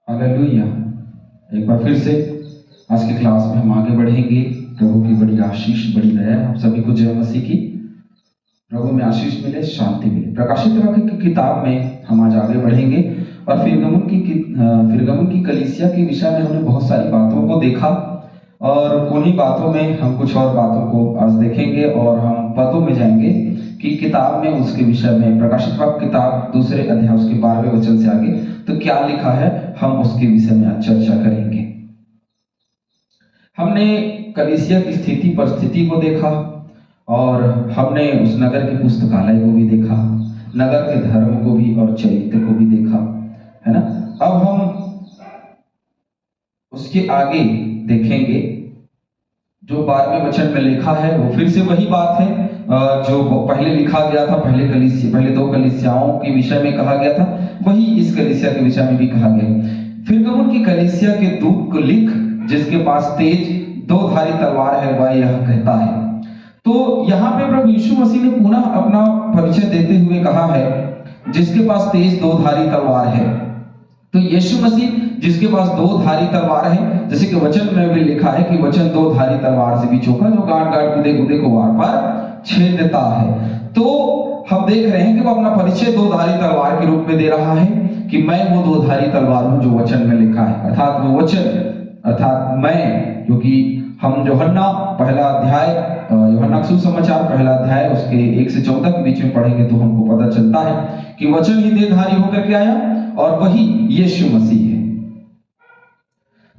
Hallelujah. एक बार फिर से आज की क्लास में हम आगे बढ़ेंगे। प्रभु की बड़ी आशीष, बड़ी दया हम सभी को जय मसीह की। प्रभु में आशीष मिले, शांति मिले। प्रकाशित वाक्य की किताब में हम आज आगे बढ़ेंगे और फिरगमुन की कलीसिया के विषय में हमने बहुत सारी बातों को देखा और उन्हीं बातों में हम कुछ और बातों को आज देखेंगे और हम पदों में जाएंगे कि किताब में उसके विषय में प्रकाशित वाक्य किताब 2 अध्याय उसके 12वें वचन से आगे तो क्या लिखा है, हम उसके विषय में आज चर्चा करेंगे। हमने कलीसिया की स्थिति परिस्थिति को देखा और हमने उस नगर के पुस्तकालय को भी देखा, नगर के धर्म को भी और चरित्र को भी देखा, है ना। अब हम उसके आगे देखेंगे जो 12वें वचन में लिखा है वो फिर से वही बात है जो पहले लिखा गया था। पहले 2 कलीसियाओं के विषय में कहा गया था, वही इस कलीसिया के विषय में भी कहा गया। फिरगमुन की कलीसिया के दूत को लिख, जिसके पास तेज 2-धारी तलवार है, वह यह कहता है। तो यहाँ पे प्रभु यीशु मसीह ने पुनः अपना परिचय देते हुए कहा है, जिसके पास तेज 2-धारी तलवार है। तो यीशु मसीह जिसके पास 2-धारी तलवार है, जैसे कि वचन में भी लिखा है कि वचन 2-धारी तलवार से भी चौका, जो गांठ गांठ गुदे को वार पार छेद देता है। तो हम देख रहे हैं कि वो अपना परिचय 2-धारी तलवार के रूप में दे रहा है कि मैं वो 2-धारी तलवार हूं जो वचन में लिखा है, अर्थात वो वचन अर्थात मैं, क्योंकि हम यूहन्ना पहला अध्याय, यूहन्ना सुसमाचार पहला अध्याय उसके 1 से 14 के बीच में पढ़ेंगे तो हमको पता चलता है कि वचन ही देहधारी होकर के आया और वही यीशु मसीह है।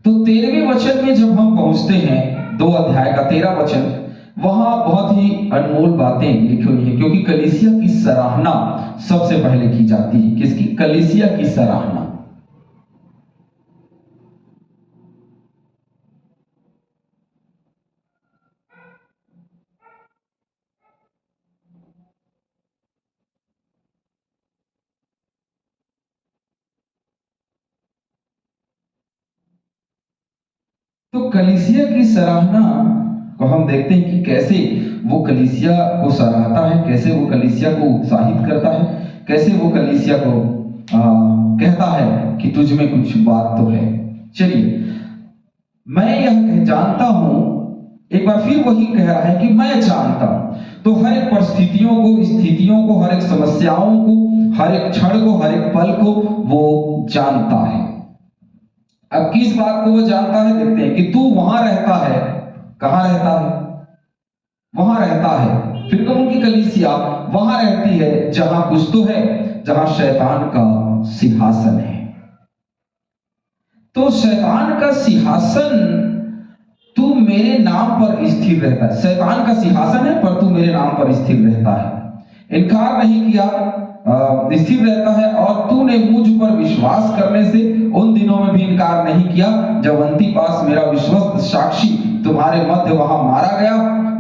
तो 13वें वचन में जब हम पहुंचते हैं, 2 अध्याय का 13 वचन, वहां बहुत ही अनमोल बातें लिखी हुई हैं, क्योंकि कलीसिया की सराहना सबसे पहले की जाती है। किसकी? कलीसिया की सराहना। तो कलीसिया की सराहना को हम देखते हैं कि कैसे वो कलीसिया को सराहता है, कैसे वो कलीसिया को उत्साहित करता है, कैसे वो कलीसिया को कहता है कि तुझ में कुछ बात तो है। चलिए, मैं यह जानता हूं, एक बार फिर वही कह रहा है कि मैं जानता हूं। तो हर एक परिस्थितियों को, स्थितियों को, हर एक समस्याओं को, हर एक क्षण को, हर एक पल को वो जानता है। अब किस बात को वो जानता है देखते हैं कि तू वहां रहता है। कहां रहता है? वहां रहता है। फिरगमुन की कलीसिया वहां रहती है जहां कुछ तो है, जहां शैतान का सिंहासन है। तो शैतान का सिंहासन, तू मेरे नाम पर स्थिर रहता है। शैतान का सिंहासन है पर तू मेरे नाम पर स्थिर रहता है। इनकार नहीं किया, स्थिर रहता है। और तूने मुझ पर विश्वास करने से उन दिनों में भी इनकार नहीं किया जब अंतिपास मेरा विश्वस्त साक्षी तुम्हारे मध्य वहां मारा गया,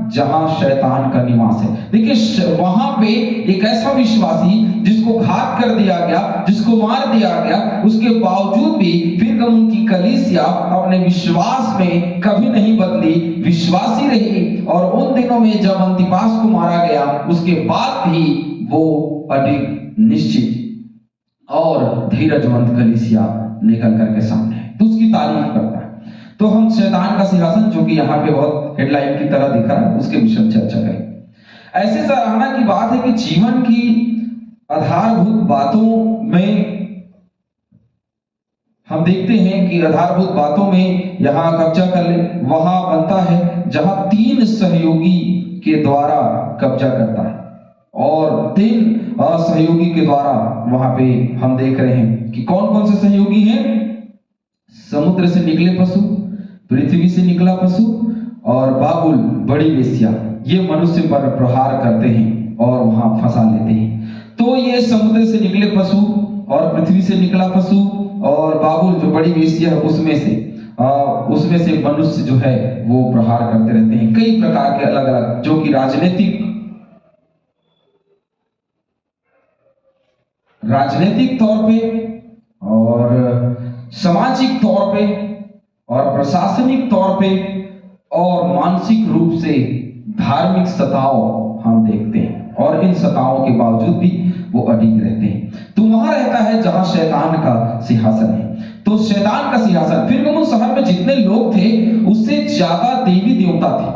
जहां शैतान का निवास है। देखिए, वहां पे एक ऐसा विश्वासी जिसको घात कर दिया गया, जिसको मार दिया गया, उसके बावजूद भी फिरगमुन की कलीसिया अपने विश्वास में कभी नहीं बदली, विश्वासी रही। और उन दिनों में जब अंतिपास को मारा गया, उसके बाद भी वो अडिग, निश्चित और धीरजवंत कलीसिया निकल करके सामने है, तो उसकी तारीफ करता है। तो हम शैतान का सिंहासन, जो कि यहाँ पे बहुत हेडलाइन की तरह दिख रहा है, उसके विषय में चर्चा करें। ऐसी सराहना की बात है कि जीवन की आधारभूत बातों में हम देखते हैं कि आधारभूत बातों में यहां कब्जा कर ले, वहां बनता है जहां 3 सहयोगी के द्वारा कब्जा करता है और 3 सहयोगी के द्वारा वहां पे हम देख रहे हैं कि कौन कौन से सहयोगी हैं। समुद्र से निकले पशु, पृथ्वी से निकला पशु और बाबुल, बड़ी वेश्या, ये मनुष्य पर प्रहार करते हैं और वहां फंसा लेते हैं। तो ये समुद्र से निकले पशु और पृथ्वी से निकला पशु और बाबुल जो बड़ी वेश्या है, उसमें से मनुष्य जो है वो प्रहार करते रहते हैं, कई प्रकार के अलग अलग, जो कि राजनीतिक तौर पे और सामाजिक तौर पे और प्रशासनिक तौर पे और मानसिक रूप से धार्मिक सताव हम देखते हैं। और इन सताओं के बावजूद भी वो अडिग रहते हैं। तो वहां रहता है जहां शैतान का सिंहासन है। तो शैतान का सिंहासन, फिर उस शहर में जितने लोग थे उससे ज्यादा देवी देवता थे।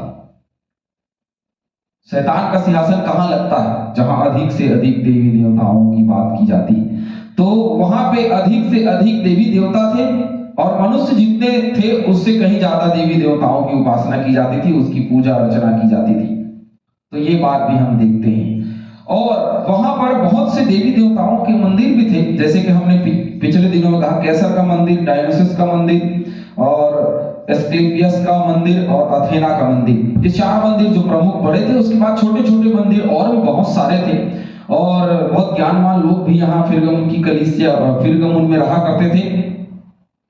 शैतान का सिंहासन कहां लगता है? जहां अधिक से अधिक देवी देवताओं की बात की जाती है। तो वहां पे अधिक से अधिक देवी देवता थे और मनुष्य जितने थे उससे कहीं ज्यादा देवी देवताओं की उपासना की जाती थी, उसकी पूजा अर्चना की जाती थी। तो ये बात भी हम देखते हैं। और वहां पर बहुत से देवी देवताओं के मंदिर भी थे, जैसे कि हमने पिछले दिनों में कहा, कैसर का मंदिर, डायोनिसस का मंदिर और एस्क्लेपियस का मंदिर और अथेना का मंदिर। ये 4 मंदिर जो प्रमुख बड़े थे। उसके बाद छोटे छोटे मंदिर और भी बहुत सारे थे और बहुत ज्ञानवान लोग भी यहाँ फिरगमुन की कलीसिया फिरगमुन में रहा करते थे।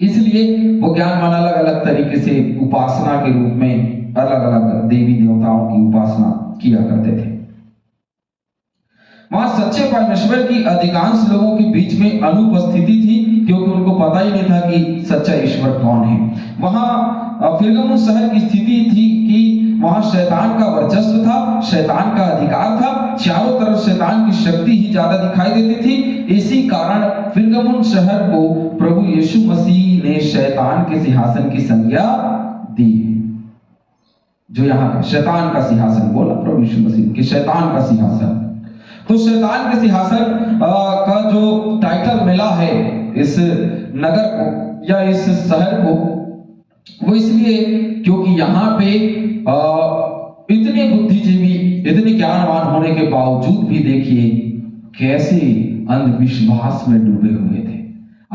इसलिए वो ज्ञानवान अलग अलग तरीके से उपासना के रूप में अलग अलग देवी देवताओं की उपासना किया करते थे। वहां सच्चे परमेश्वर की अधिकांश लोगों के बीच में अनुपस्थिति थी, क्योंकि उनको पता ही नहीं था कि सच्चा ईश्वर कौन है। वहां फिरगमुन शहर की स्थिति थी कि वहां शैतान का वर्चस्व था, शैतान का अधिकार था, चारों तरफ शैतान की शक्ति ही ज्यादा दिखाई देती थी। इसी कारण फिरगमुन शहर को प्रभु यीशु मसीह ने शैतान के सिंहासन की संज्ञा दी। जो यहाँ शैतान का सिंहासन बोला प्रभु यीशु मसीह कि शैतान का सिंहासन। तो शैतान के सिंहासन का जो टाइटल मिला है इस नगर को या इस शहर को, वो इसलिए क्योंकि यहाँ पे इतने बुद्धिजीवी, इतने ज्ञानवान होने के बावजूद भी देखिए कैसे अंधविश्वास में डूबे हुए थे।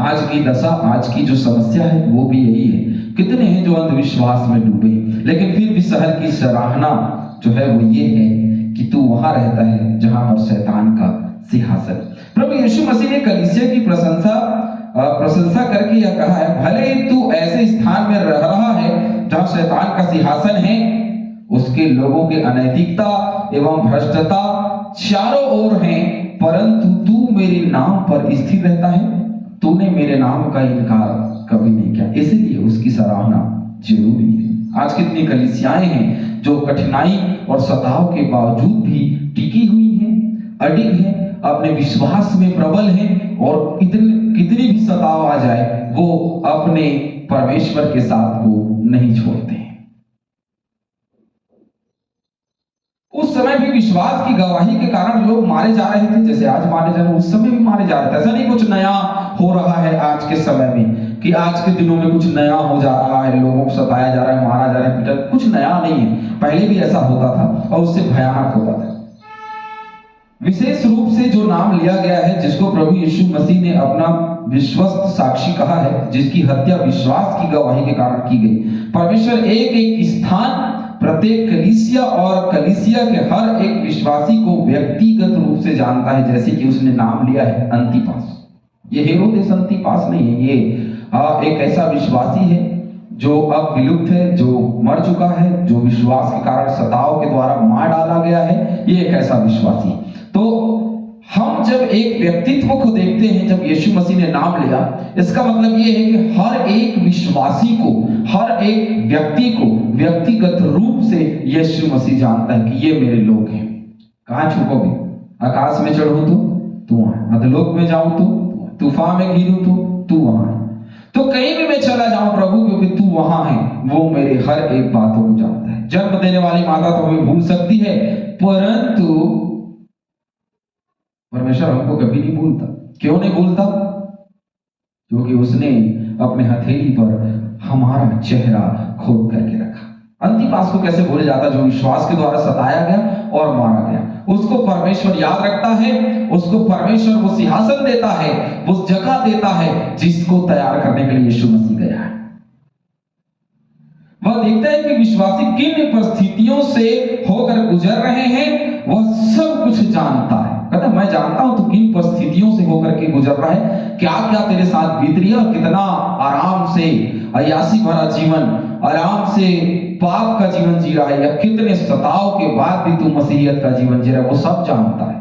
आज की दशा, आज की जो समस्या है वो भी यही है। कितने हैं जो अंधविश्वास में डूबे, लेकिन फिर भी शहर की सराहना जो है वो ये है कि तू वहां रहता है जहां पर शैतान का सिंहासन। प्रभु यीशु मसीह ने कलीसिया की प्रशंसा करके यह कहा है, भले ही तू ऐसे स्थान में रह रहा है जहां शैतान का सिंहासन है, उसके लोगों के अनैतिकता एवं भ्रष्टता चारों ओर हैं, परंतु तू मेरे नाम पर स्थिर रहता है, तूने मेरे नाम का इनकार कभी नहीं किया, इसलिए उसकी सराहना जरूरी है। आज कितनी कलीसियाएं हैं जो कठिनाई और सताव के बावजूद भी टिकी हुई हैं, अडिग हैं, अपने विश्वास में प्रबल हैं और कितनी भी सताव आ जाए वो अपने परमेश्वर के साथ वो नहीं छोड़ते हैं। उस समय भी विश्वास की गवाही के कारण लोग मारे जा रहे थे, जैसे आज मारे जा रहे हैं, उस समय भी मारे जा रहे थे। ऐसा नहीं कुछ नया हो रहा है आज के समय में कि आज के दिनों में कुछ नया हो जा रहा है, लोगों को सताया जा रहा है, मारा जा रहा है, पीटा, कुछ नया नहीं है। पहले भी ऐसा होता था और उससे भयानक होता था। विशेष रूप से जो नाम लिया गया है, जिसको प्रभु यीशु मसीह ने अपना विश्वस्त साक्षी कहा है, जिसकी हत्या विश्वास की गवाही के कारण की गई। परमेश्वर एक एक स्थान, प्रत्येक कलीसिया और कलीसिया के हर एक विश्वासी को व्यक्तिगत रूप से जानता है, जैसे कि उसने नाम लिया है अंतिपास। ये हेरोदेस अंतिपास नहीं है, ये एक ऐसा विश्वासी है जो अब विलुप्त है, जो मर चुका है, जो विश्वास के कारण सताव के द्वारा मार डाला गया है। ये एक ऐसा विश्वासी। तो हम जब एक व्यक्तित्व को देखते हैं, जब यीशु मसीह ने नाम लिया, इसका मतलब ये है कि हर एक विश्वासी को, हर एक व्यक्ति को व्यक्तिगत रूप से यीशु मसीह जानता है कि ये मेरे लोग हैं। कहां छुपोगे? आकाश में चढ़ूं तो तू वहां, अधोलोक में जाऊं तो, तूफान में गिरूं तो तू वहां है। तो कहीं भी मैं चला जाऊं प्रभु, क्योंकि तू वहां है, वो मेरे हर एक बातों को जानता है। जन्म देने वाली माता तो हमें भूल सकती है, परंतु परमेश्वर हमको कभी नहीं भूलता। क्यों नहीं भूलता? क्योंकि उसने अपने हथेली पर हमारा चेहरा खोद करके रखा। अंतिपास को कैसे भूल जाता, जो विश्वास के द्वारा सताया गया और मारा गया। उसको परमेश्वर याद रखता है, उसको परमेश्वर वो सिंहासन देता है, वो जगह देता है जिसको तैयार करने के लिए यीशु मसीह गया है। वह देखता है कि विश्वासी किन परिस्थितियों से होकर गुजर रहे हैं, वह सब कुछ जानता है। कहता मैं जानता हूं तू किन परिस्थितियों से होकर के गुजर रहा है, क्या क्या तेरे साथ बीत रही है, और कितना आराम से अय्यासी भरा जीवन, आराम से पाप का जीवन जी रहा है, या कितने सताव के बाद भी तू मसीहियत का जीवन जी रहा है, वो सब जानता है।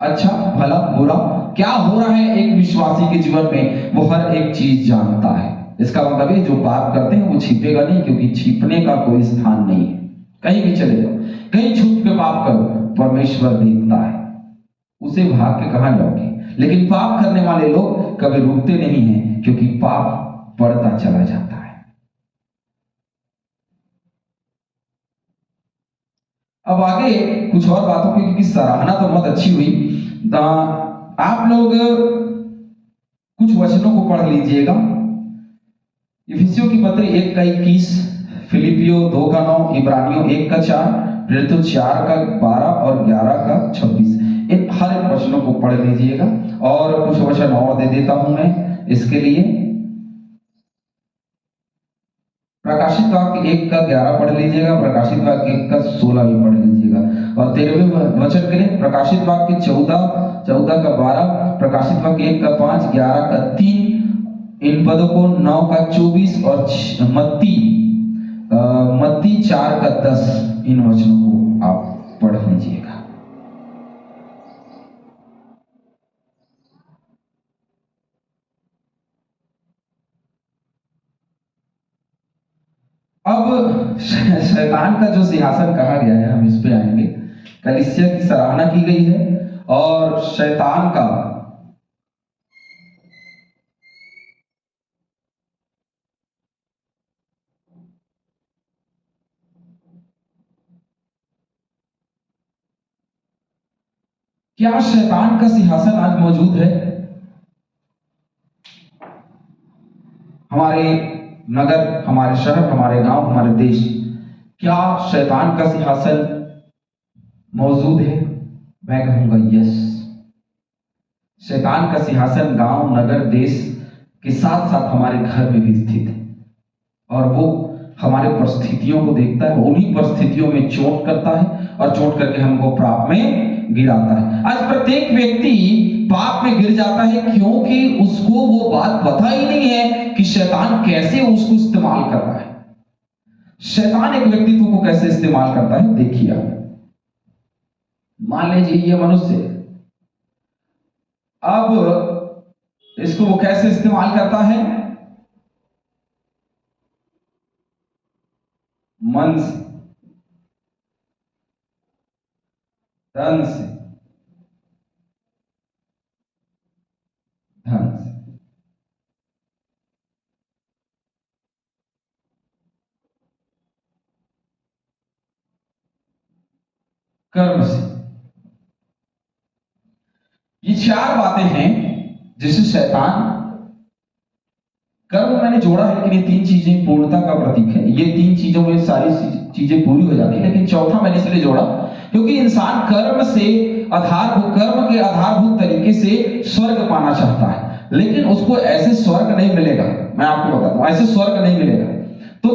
अच्छा भला बुरा क्या हो रहा है एक विश्वासी के जीवन में, वो हर एक चीज जानता है। इसका मतलब है जो पाप करते हैं वो छिपेगा नहीं, क्योंकि छिपने का कोई स्थान नहीं है। कहीं भी चले जाओ, कहीं छुप के पाप करो, परमेश्वर देखता है, उसे भाग के कहां जाओगे। लेकिन पाप करने वाले लोग कभी रुकते नहीं हैं, क्योंकि पाप बढ़ता चला जाता है। अब आगे कुछ और बातों की, क्योंकि सराहना तो बहुत अच्छी हुई, आप लोग कुछ वचनों को पढ़ लीजिएगा। इफिसियों की पत्री 1 का 21, फिलिपियो 2 का 9, इब्रानियों 1 का 4, प्रेरितों 4 का 12 और 11 का 26। इन हर एक वचनों को पढ़ लीजिएगा। और कुछ वचन और दे देता हूं मैं इसके लिए। प्रकाशित वाक्य 1 का 11 पढ़ लीजिएगा, प्रकाशित वाक्य 1 का 16 भी पढ़ लीजिएगा। और 13वें वचन के लिए प्रकाशित वाक्य 14 का 12, प्रकाशित वाक्य 1 का 5, 11 का 3, इन पदों को 9 का 24 और मत्ती 4 का 10, इन वचनों को आप पढ़ लीजिएगा। अब शैतान का जो सिंहासन कहा गया है, हम इस पे आएंगे। कलीसिया की सराहना की गई है और शैतान का क्या शैतान का सिंहासन आज मौजूद है हमारे नगर, हमारे शहर, हमारे गांव, हमारे देश? क्या शैतान का सिंहासन मौजूद है? मैं कहूंगा यस। शैतान का सिंहासन गांव, नगर, देश के साथ साथ हमारे घर में भी स्थित है। और वो हमारे परिस्थितियों को देखता है, उन्हीं परिस्थितियों में चोट करता है और चोट करके हमको पाप में गिराता है। आज प्रत्येक व्यक्ति पाप में गिर जाता है क्योंकि उसको वो बात पता ही नहीं है कि शैतान कैसे उसको इस्तेमाल कर रहा है। शैतान एक व्यक्तित्व को कैसे इस्तेमाल करता है, देखिए आप। मान लीजिए ये मनुष्य, अब इसको वो कैसे इस्तेमाल करता है? मन से, धन से, धन से, कर्म से। ये 4 बातें हैं जिसे शैतान, कर्म मैंने जोड़ा है, लेकिन ये 3 चीजें पूर्णता का प्रतीक है। ये 3 चीजों में सारी चीजें पूरी हो जाती है, लेकिन चौथा मैंने इसलिए जोड़ा क्योंकि इंसान कर्म से कर्म के आधारभूत तरीके से स्वर्ग पाना चाहता है, लेकिन उसको ऐसे स्वर्ग नहीं मिलेगा। मैं आपको बताता हूं, ऐसे स्वर्ग नहीं मिलेगा। तो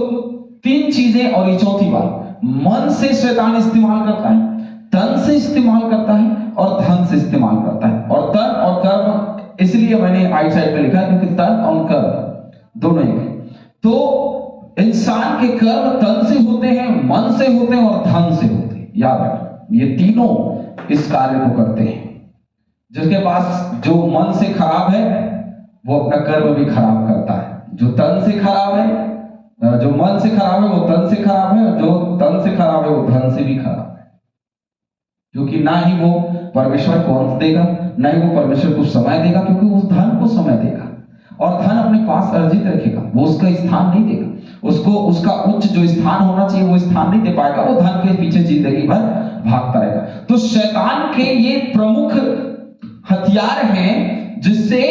3 चीजें, और ये चौथी बात, मन से शैतान इस्तेमाल करता है, तन से इस्तेमाल करता है और धन से इस्तेमाल करता है। और तन और कर्म इसलिए मैंने आइट साइड में लिखा है क्योंकि तन और कर्म दोनों ही है। तो इंसान के कर्म तन से होते हैं, मन से होते हैं और धन से होते हैं। याद रखना, ये तीनों इस कार्य को करते हैं। जिसके पास जो मन से खराब है वो अपना कर्म भी खराब करता है। जो तन से खराब है, जो मन से खराब है वो तन से खराब है, जो तन से खराब है वो धन से भी खराब है। क्योंकि ना ही वो परमेश्वर को अंत देगा, ना ही वो परमेश्वर को समय देगा, क्योंकि उस धन को समय देगा और धन अपने पास अर्जित रखेगा, वो उसका स्थान नहीं देगा। उसको उसका उच्च जो स्थान होना चाहिए वो स्थान नहीं दे पाएगा, वो धन के पीछे जिंदगी भर भागता रहेगा। तो शैतान के ये प्रमुख हथियार हैं जिससे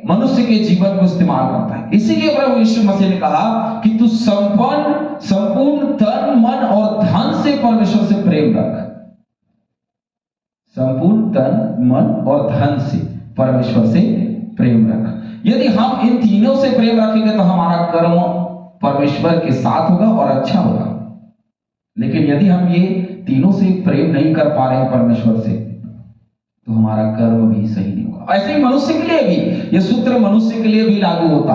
मनुष्य के जीवन को इस्तेमाल करता है। इसीलिए प्रभु यीशु मसीह ने कहा कि तू संपूर्ण तन, मन और धन से परमेश्वर से प्रेम रख। संपूर्ण तन, मन और धन से परमेश्वर से प्रेम रख। यदि हम इन तीनों से प्रेम रखेंगे तो हमारा कर्म परमेश्वर के साथ होगा और अच्छा होगा। लेकिन यदि हम ये तीनों से प्रेम नहीं कर पा रहे हैं परमेश्वर से, तो हमारा कर्म भी सही नहीं होगा। ऐसे ही मनुष्य के लिए भी ये सूत्र मनुष्य के लिए भी लागू होता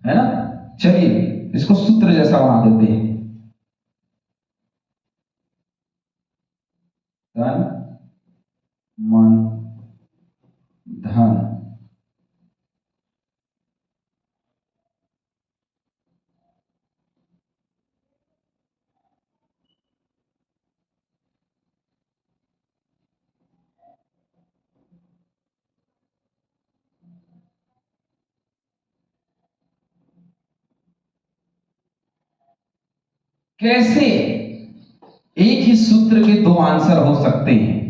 है ना? चलिए इसको सूत्र जैसा बना देते हैं। तन, मन, धन। कैसे एक ही सूत्र के दो आंसर हो सकते हैं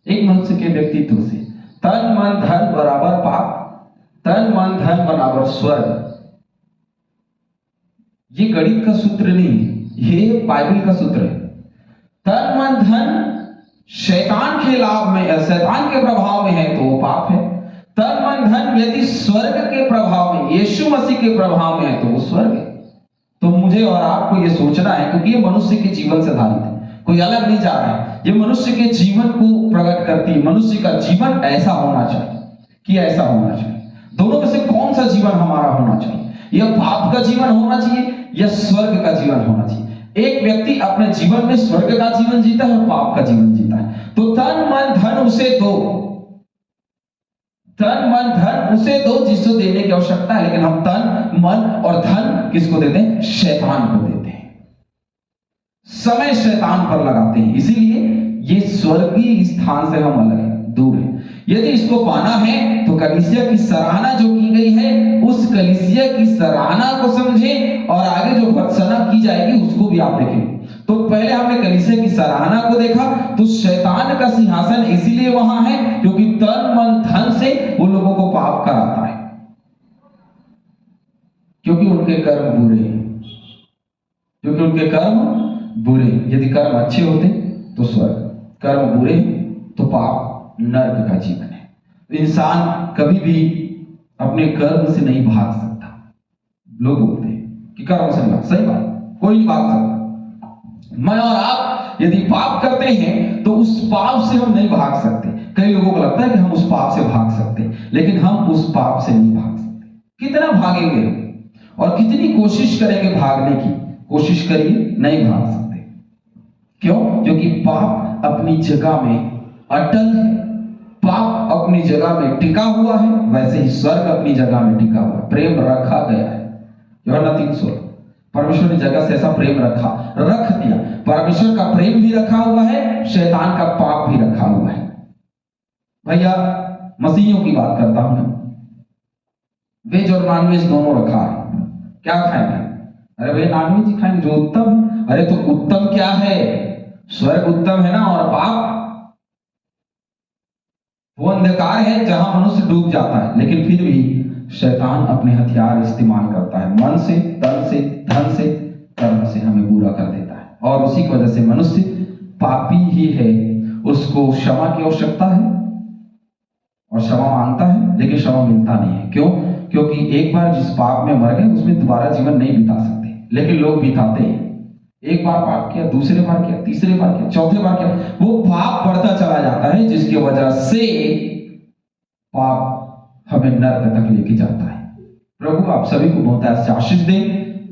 एक मनुष्य के व्यक्तित्व से? तन मन धन बराबर पाप, तन मन धन बराबर स्वर्ग। ये गणित का सूत्र नहीं, ये बाइबल का सूत्र है। तन मन धन शैतान के लाभ में, शैतान के प्रभाव में है तो वो पाप है। तन मन धन यदि स्वर्ग के प्रभाव में, यीशु मसीह के प्रभाव में है तो वो स्वर्ग है। तो मुझे और आपको ये सोचना है, क्योंकि ये मनुष्य के जीवन से आधारित है, कोई अलग नहीं जा रहा है। ये मनुष्य के जीवन को प्रकट करती है। मनुष्य का जीवन ऐसा होना चाहिए कि ऐसा होना चाहिए। दोनों में से कौन सा जीवन हमारा होना चाहिए? यह पाप का जीवन होना चाहिए या स्वर्ग का जीवन होना चाहिए? एक व्यक्ति अपने जीवन में स्वर्ग का जीवन जीता है और पाप का जीवन जीता है। तो तन मन धन उसे दो, तन मन धन उसे दो जिसको देने की आवश्यकता है, लेकिन हम तन मन और धन किसको देते हैं? शैतान को देते हैं। समय शैतान पर लगाते हैं, इसीलिए ये स्वर्गीय स्थान से हम अलग हैं, दूर हैं। यदि इसको पाना है तो कलीसिया की सराहना जो की गई है, उस कलीसिया की सराहना को समझें और आगे जो भर्त्सना की जाएगी उसको भी आप देखें। तो पहले हमने कलीसिया की सराहना को देखा, तो शैतान का सिंहासन इसीलिए वहां है क्योंकि तन मन धन से वो लोगों को पाप कराता है, क्योंकि उनके कर्म बुरे हैं, क्योंकि उनके कर्म बुरे। यदि कर्म अच्छे होते तो स्वर्ग, कर्म बुरे तो पाप नर्क का जीवन है। इंसान कभी भी अपने कर्म से नहीं भाग सकता। लोग बोलते हैं कि कर्म से नहीं भाग, सही बात, कोई नहीं भाग सकता। मैं और आप यदि पाप करते हैं तो उस पाप से हम नहीं भाग सकते। कई लोगों को लगता है कि हम उस पाप से भाग सकते हैं, लेकिन हम उस पाप से नहीं भाग सकते। कितना भागेंगे और कितनी कोशिश करेंगे भागने की, कोशिश करिए, नहीं भाग सकते। क्यों? क्योंकि पाप अपनी जगह में अटल है, पाप अपनी जगह में टिका हुआ है, वैसे ही स्वर्ग अपनी जगह में टिका हुआ है, प्रेम रखा गया है। यूहन्ना 3:16, परमेश्वर ने जगह से ऐसा प्रेम रख दिया। परमेश्वर का प्रेम भी रखा हुआ है, शैतान का पाप भी रखा हुआ है। भैया मसीहियों की बात करता हूं, वेज और नॉनवेज दोनों रखा है। क्या खाएंगे? अरे भाई नॉनवेज ही खाएंगे जो उत्तम है। अरे तो उत्तम क्या है? स्वर्ग उत्तम है ना, और पाप वो अंधकार है जहां मनुष्य डूब जाता है। लेकिन फिर भी शैतान अपने हथियार इस्तेमाल करता है, मन से, तन से, धन से, कर्म से हमें बुरा कर देता है, और उसी की वजह से मनुष्य पापी ही है। उसको क्षमा की आवश्यकता है और क्षमा मांगता है, लेकिन क्षमा मिलता नहीं है। क्यों? क्योंकि एक बार जिस पाप में मर गए उसमें दोबारा जीवन नहीं बिता सकते, लेकिन लोग बिताते हैं। एक बार पाप किया, दूसरे बार किया, तीसरे बार किया, चौथे बार किया, वो पाप बढ़ता चला जाता है, जिसकी वजह से पाप हमें नर्क तक लेके जाता है। प्रभु आप सभी को बहुत आशीष दे,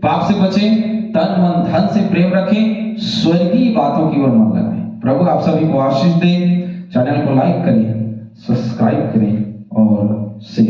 पाप से बचें, तन मन धन से प्रेम रखें, स्वर्गीय बातों की ओर मन लगाएं। प्रभु आप सभी को आशीष दे। चैनल को लाइक करें, सब्सक्राइब करें और शेयर